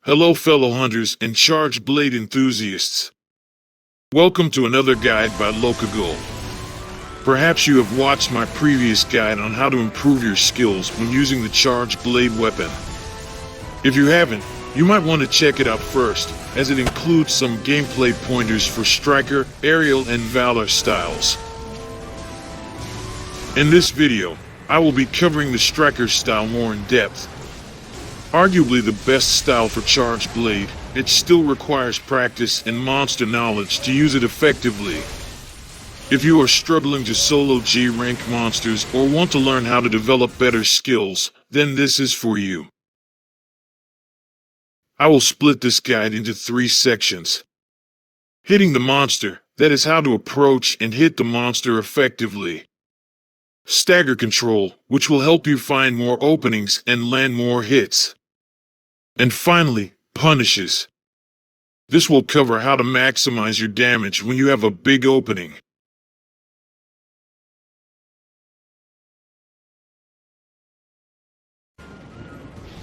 Hello fellow hunters and charged blade enthusiasts. Welcome to another guide by Lagiacrus. Perhaps you have watched my previous guide on how to improve your skills when using the charged blade weapon. If you haven't, you might want to check it out first, as it includes some gameplay pointers for Striker, Aerial, and Valor styles. In this video, I will be covering the Striker style more in depth. Arguably the best style for charged blade, it still requires practice and monster knowledge to use it effectively. If you are struggling to solo G-rank monsters or want to learn how to develop better skills, then this is for you. I will split this guide into 3 sections. Hitting the monster, that is how to approach and hit the monster effectively. Stagger Control, which will help you find more openings and land more hits. And finally, punishes. This will cover how to maximize your damage when you have a big opening.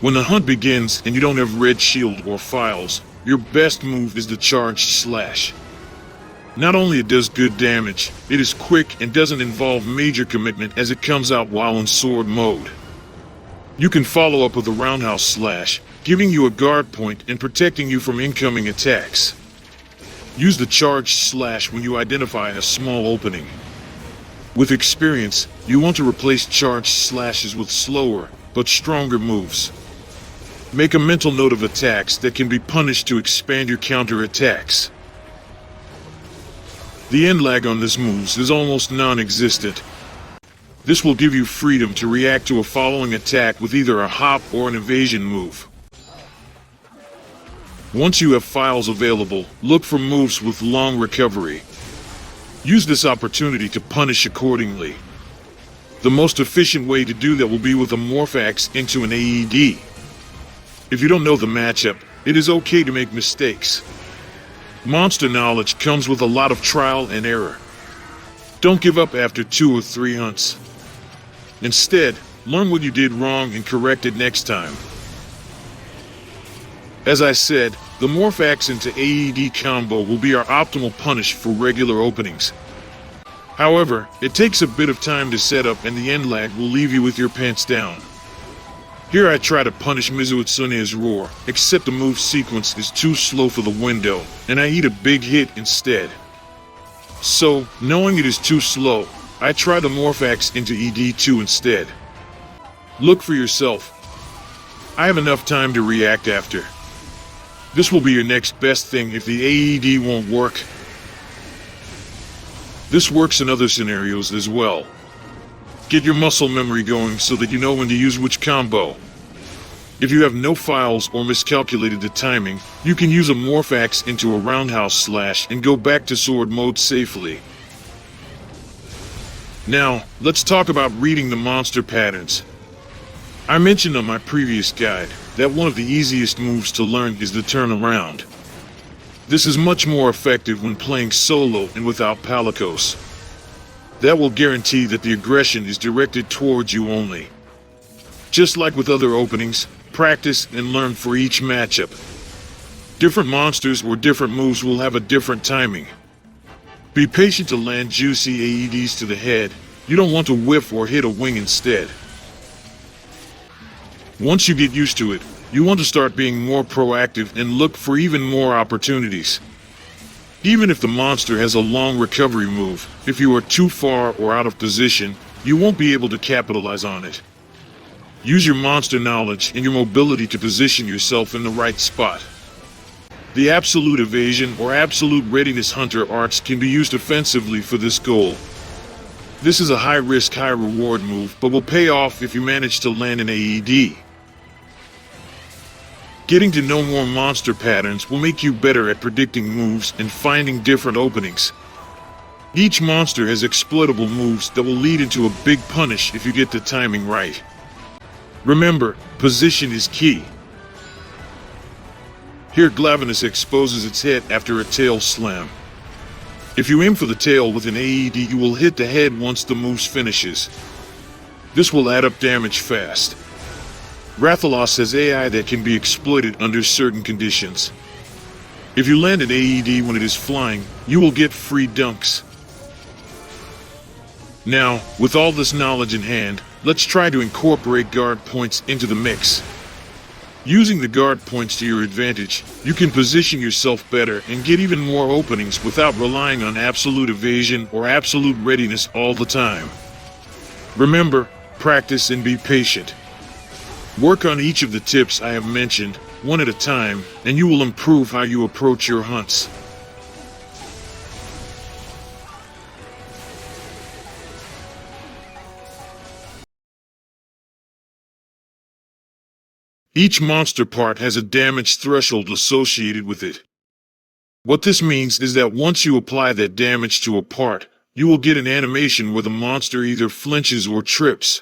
When the hunt begins and you don't have red shield or files, your best move is the charged slash. Not only it does good damage, it is quick and doesn't involve major commitment as it comes out while in sword mode. You can follow up with a roundhouse slash, giving you a guard point and protecting you from incoming attacks. Use the charged slash when you identify a small opening. With experience, you want to replace charged slashes with slower, but stronger moves. Make a mental note of attacks that can be punished to expand your counter attacks. The end lag on this moves is almost non-existent. This will give you freedom to react to a following attack with either a hop or an evasion move. Once you have files available, look for moves with long recovery. Use this opportunity to punish accordingly. The most efficient way to do that will be with a morph axe into an AED. If you don't know the matchup, it is okay to make mistakes. Monster knowledge comes with a lot of trial and error. Don't give up after 2 or 3 hunts. Instead, learn what you did wrong and correct it next time. As I said, the morph axe into AED combo will be our optimal punish for regular openings. However, it takes a bit of time to set up and the end lag will leave you with your pants down. Here I try to punish Mizuutsune's roar, except the move sequence is too slow for the window, and I eat a big hit instead. So, knowing it is too slow, I try the morph axe into ED2 instead. Look for yourself. I have enough time to react after. This will be your next best thing if the AED won't work. This works in other scenarios as well. Get your muscle memory going so that you know when to use which combo. If you have no files or miscalculated the timing, you can use a morph axe into a roundhouse slash and go back to sword mode safely. Now, let's talk about reading the monster patterns. I mentioned on my previous guide that one of the easiest moves to learn is the turnaround. This is much more effective when playing solo and without Palicos. That will guarantee that the aggression is directed towards you only. Just like with other openings, practice and learn for each matchup. Different monsters or different moves will have a different timing. Be patient to land juicy AEDs to the head. You don't want to whiff or hit a wing instead. Once you get used to it, you want to start being more proactive and look for even more opportunities. Even if the monster has a long recovery move, if you are too far or out of position, you won't be able to capitalize on it. Use your monster knowledge and your mobility to position yourself in the right spot. The absolute evasion or absolute readiness hunter arts can be used offensively for this goal. This is a high-risk, high-reward move, but will pay off if you manage to land an AED. Getting to know more monster patterns will make you better at predicting moves and finding different openings. Each monster has exploitable moves that will lead into a big punish if you get the timing right. Remember, position is key. Here Glavenus exposes its head after a tail slam. If you aim for the tail with an AED, you will hit the head once the move finishes. This will add up damage fast. Rathalos has AI that can be exploited under certain conditions. If you land an AED when it is flying, you will get free dunks. Now, with all this knowledge in hand, let's try to incorporate guard points into the mix. Using the guard points to your advantage, you can position yourself better and get even more openings without relying on absolute evasion or absolute readiness all the time. Remember, practice and be patient. Work on each of the tips I have mentioned, one at a time, and you will improve how you approach your hunts. Each monster part has a damage threshold associated with it. What this means is that once you apply that damage to a part, you will get an animation where the monster either flinches or trips.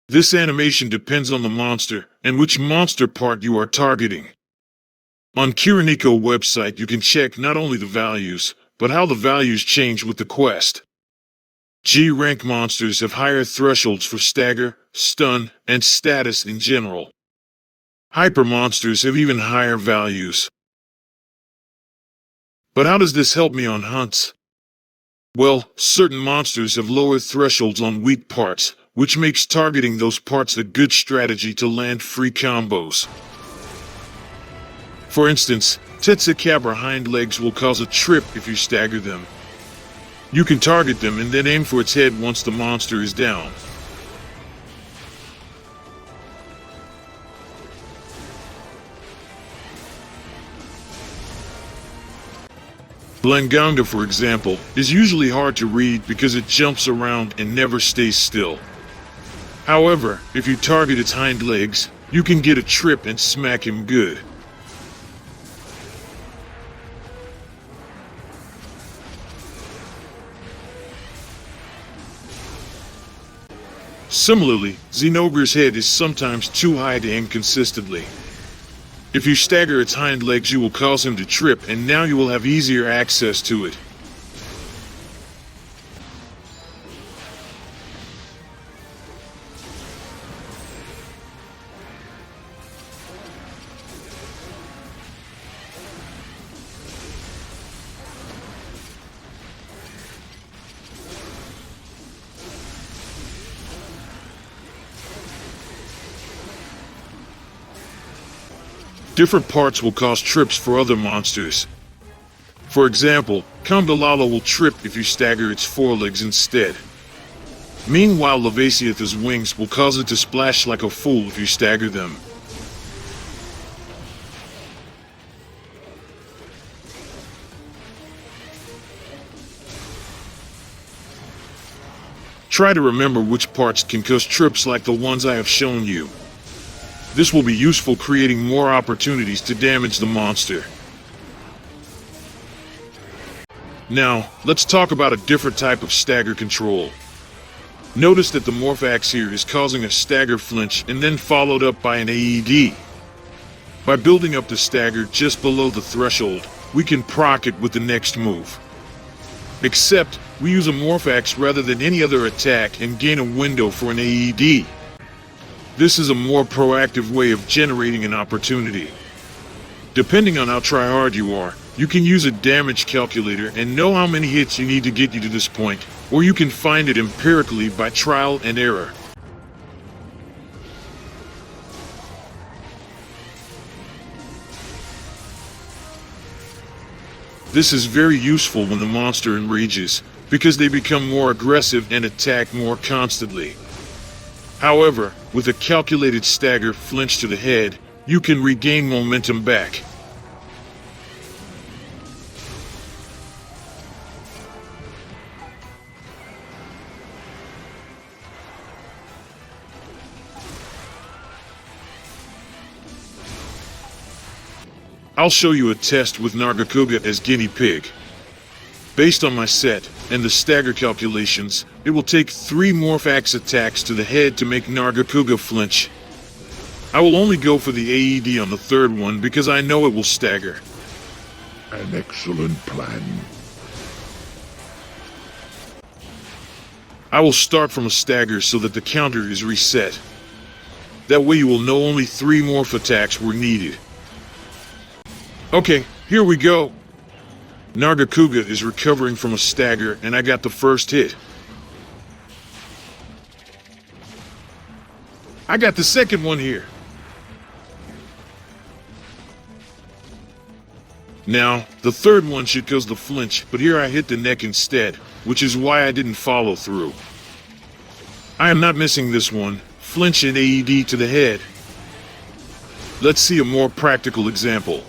This animation depends on the monster and which monster part you are targeting. On Kiriniko website you can check not only the values, but how the values change with the quest. G-rank monsters have higher thresholds for stagger, stun, and status in general. Hyper monsters have even higher values. But how does this help me on hunts? Well, certain monsters have lower thresholds on weak parts, which makes targeting those parts a good strategy to land free combos. For instance, Tetsukabra hind legs will cause a trip if you stagger them. You can target them and then aim for its head once the monster is down. Blanganga, for example, is usually hard to read because it jumps around and never stays still. However, if you target its hind legs, you can get a trip and smack him good. Similarly, Xenogre's head is sometimes too high to aim consistently. If you stagger its hind legs, you will cause him to trip, and now you will have easier access to it. Different parts will cause trips for other monsters. For example, Kandalala will trip if you stagger its forelegs instead. Meanwhile, Lavasiatha's wings will cause it to splash like a fool if you stagger them. Try to remember which parts can cause trips like the ones I have shown you. This will be useful creating more opportunities to damage the monster. Now, let's talk about a different type of stagger control. Notice that the morph axe here is causing a stagger flinch and then followed up by an AED. By building up the stagger just below the threshold, we can proc it with the next move. Except, we use a morph axe rather than any other attack and gain a window for an AED. This is a more proactive way of generating an opportunity. Depending on how tryhard you are, you can use a damage calculator and know how many hits you need to get you to this point, or you can find it empirically by trial and error. This is very useful when the monster enrages, because they become more aggressive and attack more constantly. However, with a calculated stagger flinch to the head, you can regain momentum back. I'll show you a test with Nargacuga as guinea pig. Based on my set and the stagger calculations, it will take 3 morph axe attacks to the head to make Nargacuga flinch. I will only go for the AED on the 3rd one because I know it will stagger. An excellent plan. I will start from a stagger so that the counter is reset. That way you will know only 3 morph attacks were needed. Okay, here we go. Nargacuga is recovering from a stagger, and I got the first hit. I got the second one here. Now, the third one should cause the flinch, but here I hit the neck instead, which is why I didn't follow through. I am not missing this one. Flinch and AED to the head. Let's see a more practical example.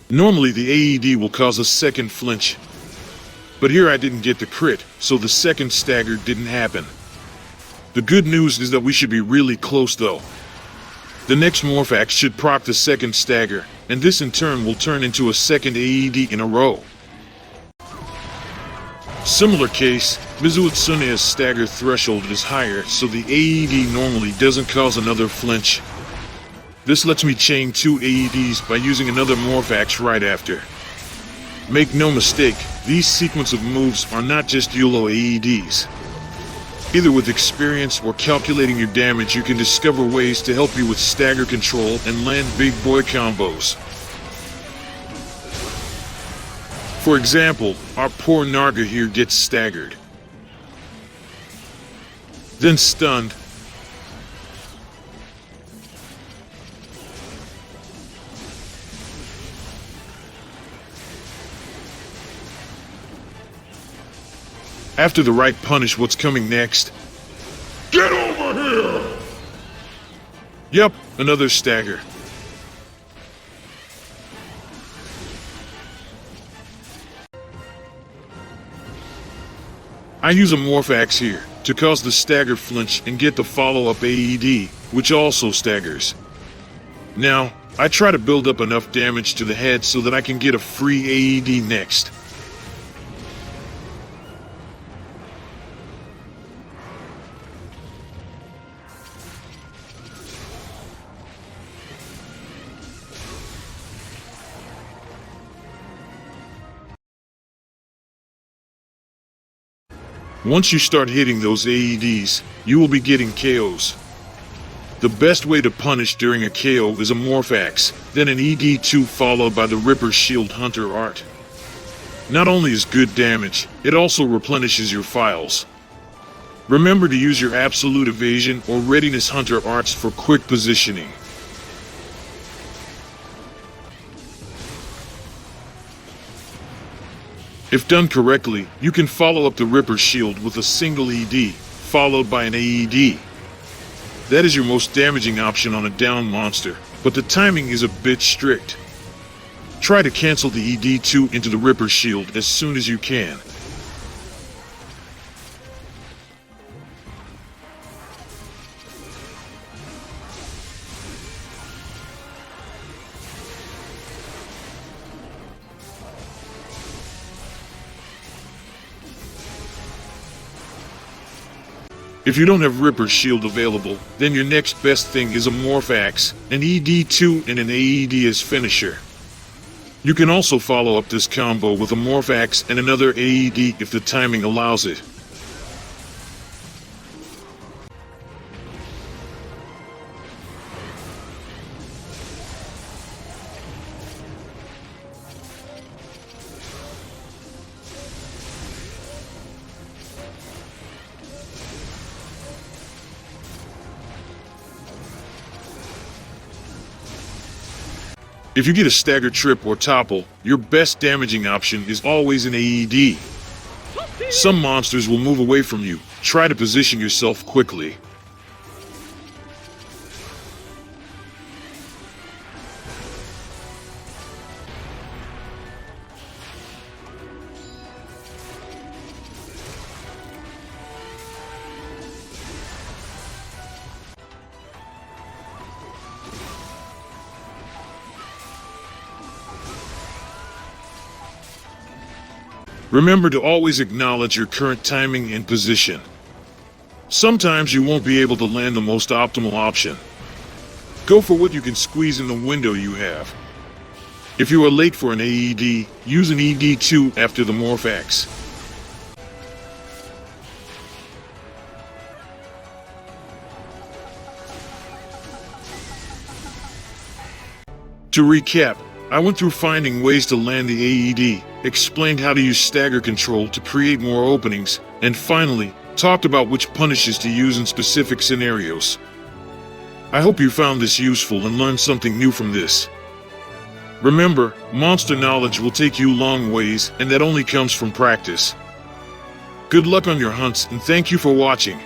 Normally the AED will cause a second flinch, but here I didn't get the crit, so the second stagger didn't happen. The good news is that we should be really close though. The next Morphax should proc the second stagger, and this in turn will turn into a second AED in a row. Similar case, Mizuutsune's stagger threshold is higher, so the AED normally doesn't cause another flinch. This lets me chain 2 AEDs by using another Morphax right after. Make no mistake, these sequence of moves are not just YOLO AEDs. Either with experience or calculating your damage, you can discover ways to help you with stagger control and land big boy combos. For example, our poor Narga here gets staggered, then stunned, after the right punish, what's coming next? Get over here! Yep, another stagger. I use a Morphax here to cause the stagger flinch and get the follow-up AED, which also staggers. Now, I try to build up enough damage to the head so that I can get a free AED next. Once you start hitting those AEDs, you will be getting KOs. The best way to punish during a KO is a Morphax, then an ED2 followed by the Ripper Shield Hunter art. Not only is good damage, it also replenishes your files. Remember to use your Absolute Evasion or Readiness Hunter arts for quick positioning. If done correctly, you can follow up the Ripper Shield with a single ED, followed by an AED. That is your most damaging option on a down monster, but the timing is a bit strict. Try to cancel the ED2 into the Ripper Shield as soon as you can. If you don't have Ripper Shield available, then your next best thing is a Morphax, an ED2 and an AED as finisher. You can also follow up this combo with a Morphax and another AED if the timing allows it. If you get a stagger trip or topple, your best damaging option is always an AED. Some monsters will move away from you. Try to position yourself quickly. Remember to always acknowledge your current timing and position. Sometimes you won't be able to land the most optimal option. Go for what you can squeeze in the window you have. If you are late for an AED, use an ED2 after the Morphax. To recap, I went through finding ways to land the AED, explained how to use Stagger Control to create more openings, and finally, talked about which punishes to use in specific scenarios. I hope you found this useful and learned something new from this. Remember, monster knowledge will take you long ways, and that only comes from practice. Good luck on your hunts, and thank you for watching.